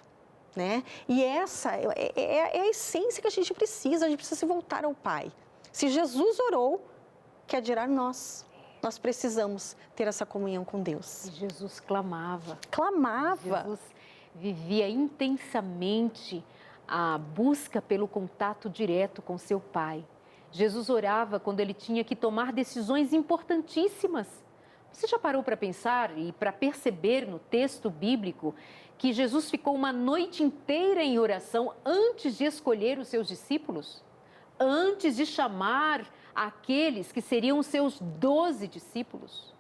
Né? E essa é a essência que a gente precisa se voltar ao Pai. Se Jesus orou, quer dizer nós precisamos ter essa comunhão com Deus. E Jesus clamava. Clamava. Jesus vivia intensamente a busca pelo contato direto com seu Pai. Jesus orava quando ele tinha que tomar decisões importantíssimas. Você já parou para pensar e para perceber no texto bíblico que Jesus ficou uma noite inteira em oração antes de escolher os seus discípulos? Antes de chamar aqueles que seriam os seus 12 discípulos?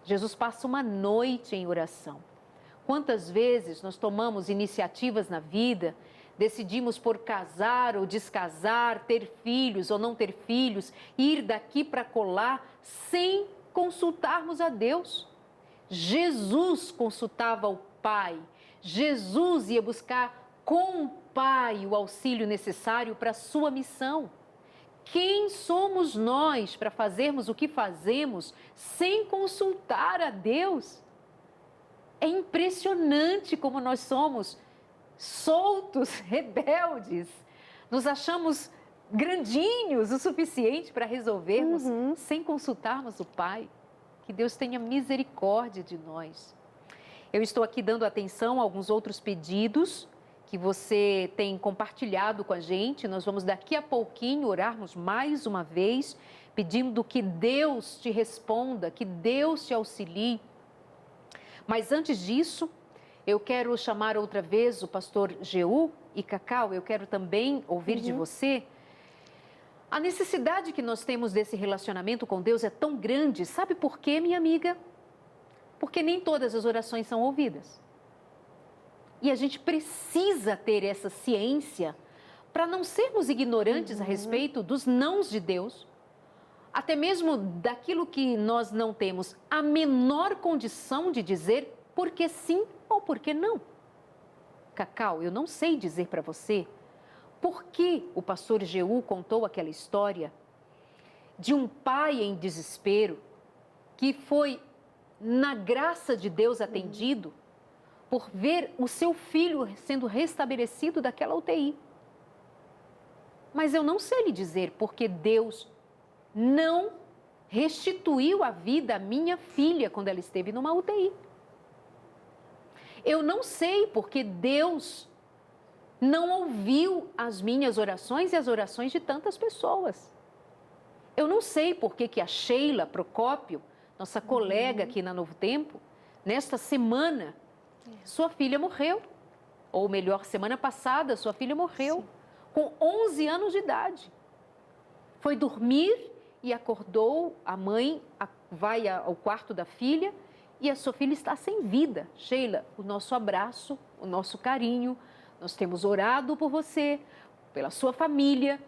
Jesus passa uma noite em oração. Quantas vezes nós tomamos iniciativas na vida, decidimos por casar ou descasar, ter filhos ou não ter filhos, ir daqui para colar, sem consultarmos a Deus? Jesus consultava o Pai. Jesus ia buscar com o Pai o auxílio necessário para a sua missão. Quem somos nós para fazermos o que fazemos sem consultar a Deus? É impressionante como nós somos soltos, rebeldes. Nos achamos grandinhos o suficiente para resolvermos sem consultarmos o Pai. Que Deus tenha misericórdia de nós. Eu estou aqui dando atenção a alguns outros pedidos que você tem compartilhado com a gente. Nós vamos daqui a pouquinho orarmos mais uma vez, pedindo que Deus te responda, que Deus te auxilie. Mas antes disso, eu quero chamar outra vez o pastor Jeú e Cacau, eu quero também ouvir de você. A necessidade que nós temos desse relacionamento com Deus é tão grande, sabe por quê, minha amiga? Porque nem todas as orações são ouvidas. E a gente precisa ter essa ciência para não sermos ignorantes a respeito dos nãos de Deus, até mesmo daquilo que nós não temos a menor condição de dizer porque sim ou porque não. Cacau, eu não sei dizer para você por que o pastor Jeú contou aquela história de um pai em desespero que foi, na graça de Deus, atendido por ver o seu filho sendo restabelecido daquela UTI. Mas eu não sei lhe dizer porque Deus não restituiu a vida à minha filha quando ela esteve numa UTI. Eu não sei porque Deus não ouviu as minhas orações e as orações de tantas pessoas. Eu não sei porque que a Sheila Procópio, nossa colega aqui na Novo Tempo, nesta semana, sua filha morreu. Ou melhor, semana passada, sua filha morreu, com 11 anos de idade. Foi dormir e acordou, a mãe vai ao quarto da filha e a sua filha está sem vida. Sheila, o nosso abraço, o nosso carinho, nós temos orado por você, pela sua família,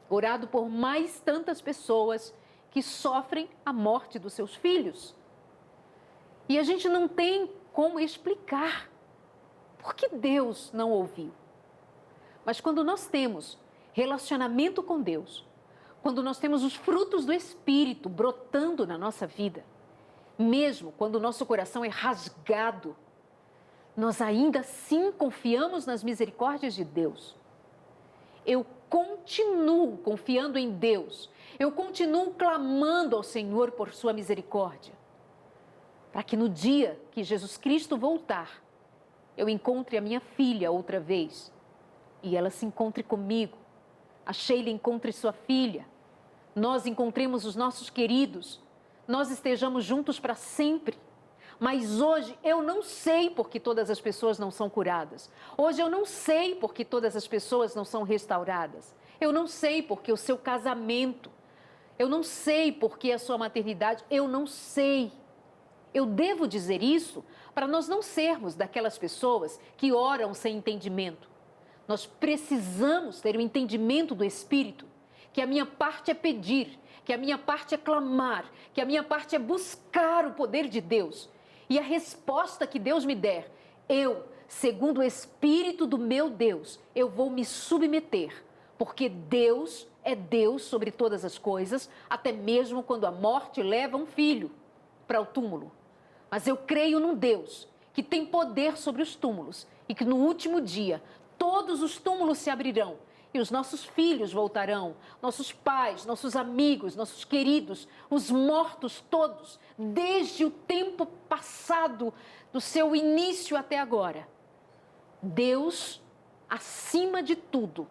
orado por mais tantas pessoas que sofrem a morte dos seus filhos. E a gente não tem como explicar por que Deus não ouviu. Mas quando nós temos relacionamento com Deus, quando nós temos os frutos do Espírito brotando na nossa vida, mesmo quando o nosso coração é rasgado, nós ainda assim confiamos nas misericórdias de Deus. Eu continuo confiando em Deus, eu continuo clamando ao Senhor por sua misericórdia, para que no dia que Jesus Cristo voltar, eu encontre a minha filha outra vez e ela se encontre comigo, a Sheila encontre sua filha, nós encontremos os nossos queridos, nós estejamos juntos para sempre. Mas hoje eu não sei por que todas as pessoas não são curadas. Hoje eu não sei por que todas as pessoas não são restauradas. Eu não sei por que o seu casamento, eu não sei por que a sua maternidade, eu não sei. Eu devo dizer isso para nós não sermos daquelas pessoas que oram sem entendimento. Nós precisamos ter o entendimento do Espírito, que a minha parte é pedir, que a minha parte é clamar, que a minha parte é buscar o poder de Deus. E a resposta que Deus me der, eu, segundo o Espírito do meu Deus, eu vou me submeter, porque Deus é Deus sobre todas as coisas, até mesmo quando a morte leva um filho para o túmulo. Mas eu creio num Deus que tem poder sobre os túmulos e que no último dia todos os túmulos se abrirão e os nossos filhos voltarão, nossos pais, nossos amigos, nossos queridos, os mortos todos, desde o tempo passado, do seu início até agora. Deus, acima de tudo,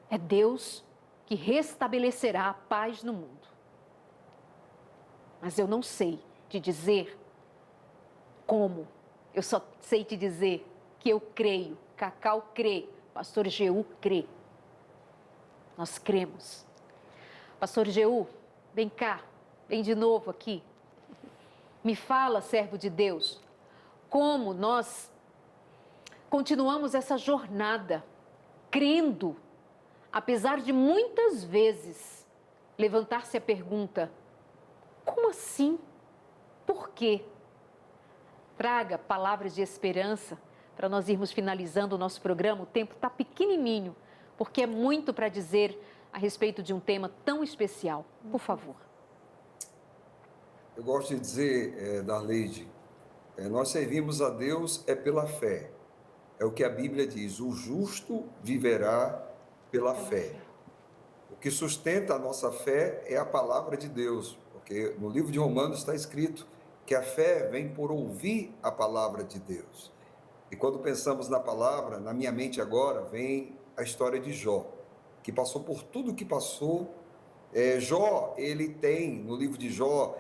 é Deus que restabelecerá a paz no mundo. Mas eu não sei te dizer como, eu só sei te dizer que eu creio, Cacau crê, pastor Jeú crê. Nós cremos. Pastor Jeú, vem cá, vem de novo aqui. Me fala, servo de Deus, como nós continuamos essa jornada, crendo, apesar de muitas vezes levantar-se a pergunta, como assim? Por quê? Traga palavras de esperança para nós irmos finalizando o nosso programa. O tempo está pequenininho, porque é muito para dizer a respeito de um tema tão especial. Por favor. Eu gosto de dizer, Darleide, nós servimos a Deus pela fé. É o que a Bíblia diz, o justo viverá pela fé. O que sustenta a nossa fé é a palavra de Deus, porque no livro de Romanos está escrito que a fé vem por ouvir a palavra de Deus. E quando pensamos na palavra, na minha mente agora, vem a história de Jó, que passou por tudo o que passou. Jó, ele tem, no livro de Jó,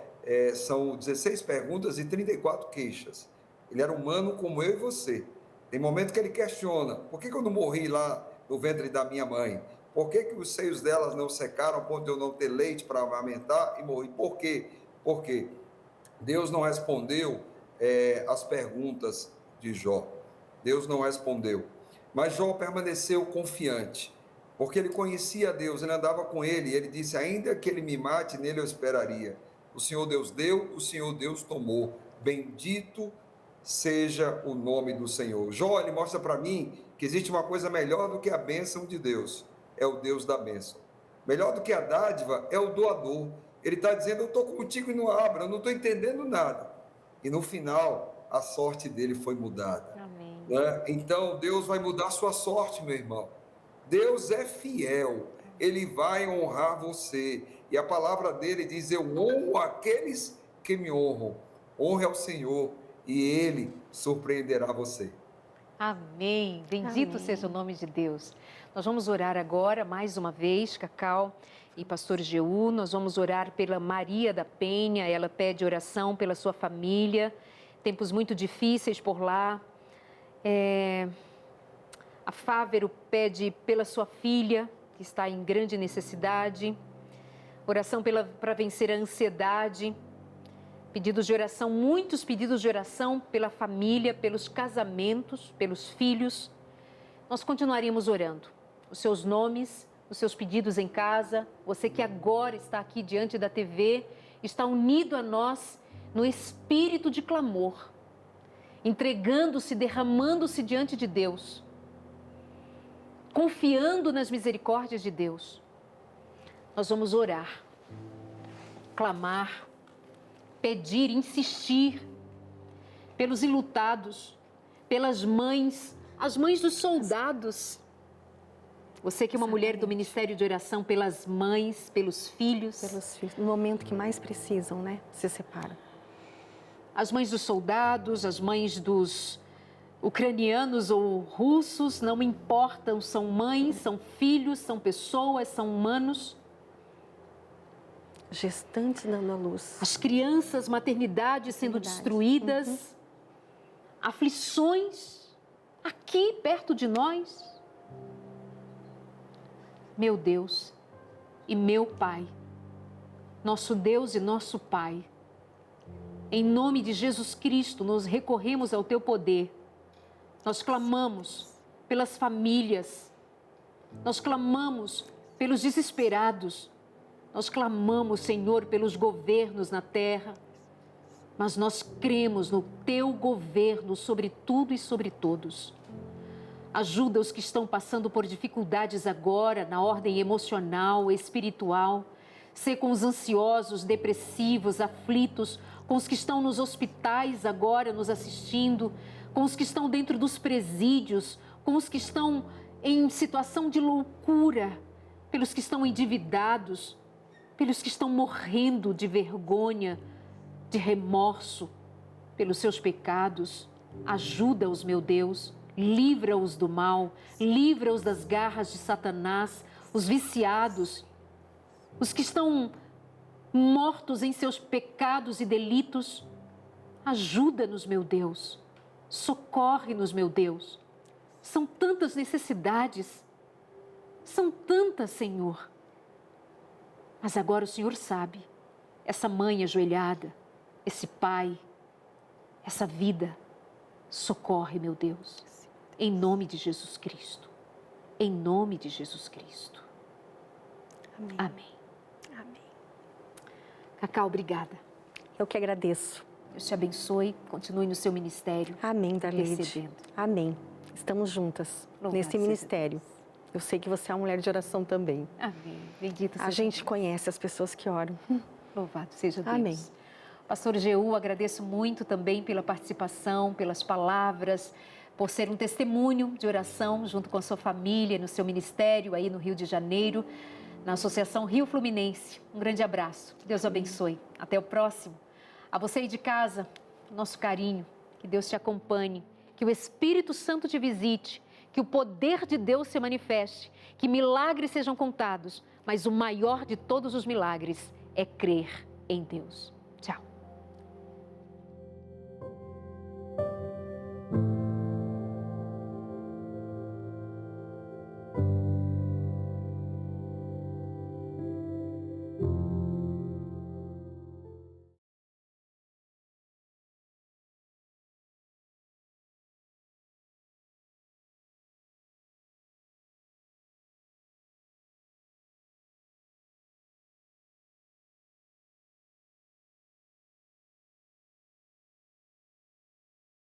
são 16 perguntas e 34 queixas. Ele era humano como eu e você. Tem momento que ele questiona, por que eu não morri lá no ventre da minha mãe? Por que os seios delas não secaram a ponto de eu não ter leite para amamentar e morri? Por quê? Porque Deus não respondeu as perguntas de Jó. Deus não respondeu. Mas Jó permaneceu confiante, porque ele conhecia Deus, ele andava com ele, e ele disse, ainda que ele me mate, nele eu esperaria. O Senhor Deus deu, o Senhor Deus tomou. Bendito seja o nome do Senhor. Jó, ele mostra para mim que existe uma coisa melhor do que a bênção de Deus. É o Deus da bênção. Melhor do que a dádiva é o doador. Ele está dizendo, eu estou contigo e não abra, eu não estou entendendo nada. E no final, a sorte dele foi mudada. Amém. Né? Então, Deus vai mudar a sua sorte, meu irmão. Deus é fiel, Ele vai honrar você. E a palavra dele diz, eu honro aqueles que me honram. Honre ao Senhor e Ele surpreenderá você. Amém. Bendito Amém. seja o nome de Deus. Nós vamos orar agora, mais uma vez, Cacau e pastor Jeú. Nós vamos orar pela Maria da Penha. Ela pede oração pela sua família. Tempos muito difíceis por lá. A Fávero pede pela sua filha, que está em grande necessidade. Oração para vencer a ansiedade. Pedidos de oração, muitos pedidos de oração pela família, pelos casamentos, pelos filhos. Nós continuaríamos orando. Os seus nomes, os seus pedidos em casa, você que agora está aqui diante da TV, está unido a nós no espírito de clamor, entregando-se, derramando-se diante de Deus, confiando nas misericórdias de Deus. Nós vamos orar, clamar, pedir, insistir pelos enlutados, pelas mães, as mães dos soldados. Você que é uma mulher do Ministério de Oração, pelas mães, pelos filhos. Pelos filhos, no momento que mais precisam, né? Se separam. As mães dos soldados, as mães dos ucranianos ou russos, não importam, são mães, são filhos, são pessoas, são humanos. Gestantes dando à luz. As crianças, maternidades sendo destruídas, aflições aqui perto de nós. Meu Deus e meu Pai, nosso Deus e nosso Pai, em nome de Jesus Cristo, nós recorremos ao Teu poder. Nós clamamos pelas famílias, nós clamamos pelos desesperados, nós clamamos, Senhor, pelos governos na terra, mas nós cremos no Teu governo sobre tudo e sobre todos. Ajuda os que estão passando por dificuldades agora, na ordem emocional, espiritual. Sê com os ansiosos, depressivos, aflitos, com os que estão nos hospitais agora nos assistindo, com os que estão dentro dos presídios, com os que estão em situação de loucura, pelos que estão endividados, pelos que estão morrendo de vergonha, de remorso, pelos seus pecados. Ajuda-os, meu Deus. Livra-os do mal, livra-os das garras de Satanás, os viciados, os que estão mortos em seus pecados e delitos. Ajuda-nos, meu Deus, socorre-nos, meu Deus. São tantas necessidades, são tantas, Senhor. Mas agora o Senhor sabe, essa mãe ajoelhada, esse pai, essa vida, socorre, meu Deus. Em nome de Jesus Cristo. Em nome de Jesus Cristo. Amém. Amém. Amém. Cacau, obrigada. Eu que agradeço. Deus te abençoe. Continue no seu ministério. Amém, Darleide. Intercedendo. Amém. Estamos juntas Louvado nesse seja ministério. Deus. Eu sei que você é uma mulher de oração também. Amém. Bendito seja A gente Deus. conhece as pessoas que oram. Louvado seja Deus. Amém. Pastor Jeú, agradeço muito também pela participação, pelas palavras, por ser um testemunho de oração junto com a sua família, no seu ministério aí no Rio de Janeiro, na Associação Rio Fluminense. Um grande abraço. Que Deus abençoe. Até o próximo. A você aí de casa, nosso carinho. Que Deus te acompanhe. Que o Espírito Santo te visite. Que o poder de Deus se manifeste. Que milagres sejam contados. Mas o maior de todos os milagres é crer em Deus. Tchau.